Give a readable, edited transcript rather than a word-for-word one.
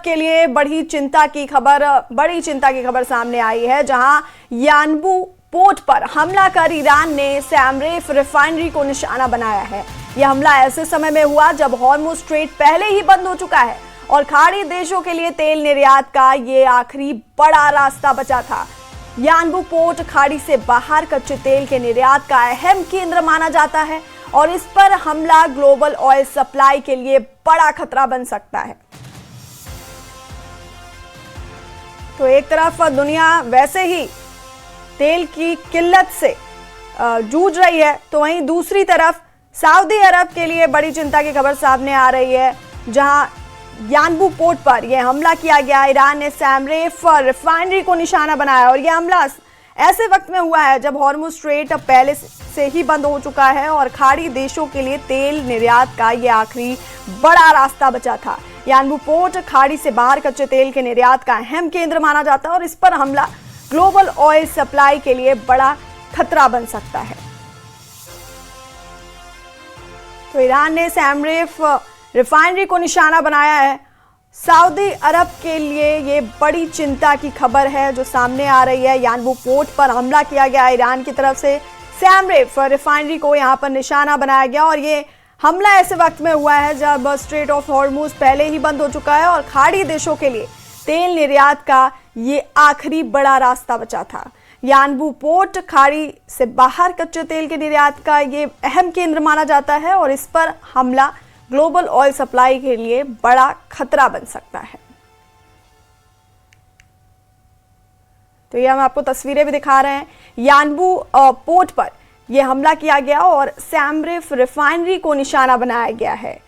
के लिए बड़ी चिंता की खबर सामने आई है, जहां यानबू पोर्ट पर हमला कर ईरान ने सैमरेफ रिफाइनरी को निशाना बनाया है। यह हमला ऐसे समय में हुआ जब हॉर्मुज स्ट्रेट पहले ही बंद हो चुका है और खाड़ी देशों के लिए तेल निर्यात का ये आखिरी बड़ा रास्ता बचा था। यानबू पोर्ट खाड़ी से बाहर कच्चे तेल के निर्यात का अहम केंद्र माना जाता है और इस पर हमला ग्लोबल ऑयल सप्लाई के लिए बड़ा खतरा बन सकता है। तो एक तरफ दुनिया वैसे ही तेल की किल्लत से जूझ रही है, तो वहीं दूसरी तरफ सऊदी अरब के लिए बड़ी चिंता की खबर सामने आ रही है, जहां यानबू पोर्ट पर यह हमला किया गया। ईरान ने सैमरेफ रिफाइनरी को निशाना बनाया और यह हमला ऐसे वक्त में हुआ है जब हॉर्मुज स्ट्रेट अब पहले से ही बंद हो चुका है और खाड़ी देशों के लिए तेल निर्यात का यह आखिरी बड़ा रास्ता बचा था। यानबू पोर्ट खाड़ी से बाहर कच्चे तेल के निर्यात का अहम केंद्र माना जाता है और इस पर हमला ग्लोबल ऑयल सप्लाई के लिए बड़ा खतरा बन सकता है। तो ईरान ने सैमरेफ रिफाइनरी को निशाना बनाया है। सऊदी अरब के लिए ये बड़ी चिंता की खबर है जो सामने आ रही है। यानबू पोर्ट पर हमला किया गया ईरान की तरफ से, सैमरेफ रिफाइनरी को यहां पर निशाना बनाया गया और ये हमला ऐसे वक्त में हुआ है जब स्ट्रेट ऑफ हॉर्मुज पहले ही बंद हो चुका है और खाड़ी देशों के लिए तेल निर्यात का ये आखिरी बड़ा रास्ता बचा था। यानबू पोर्ट खाड़ी से बाहर कच्चे तेल के निर्यात का ये अहम केंद्र माना जाता है और इस पर हमला ग्लोबल ऑयल सप्लाई के लिए बड़ा खतरा बन सकता है। तो ये हम आपको तस्वीरें भी दिखा रहे हैं। यानबू पोर्ट पर यह हमला किया गया और सैमरेफ रिफाइनरी को निशाना बनाया गया है।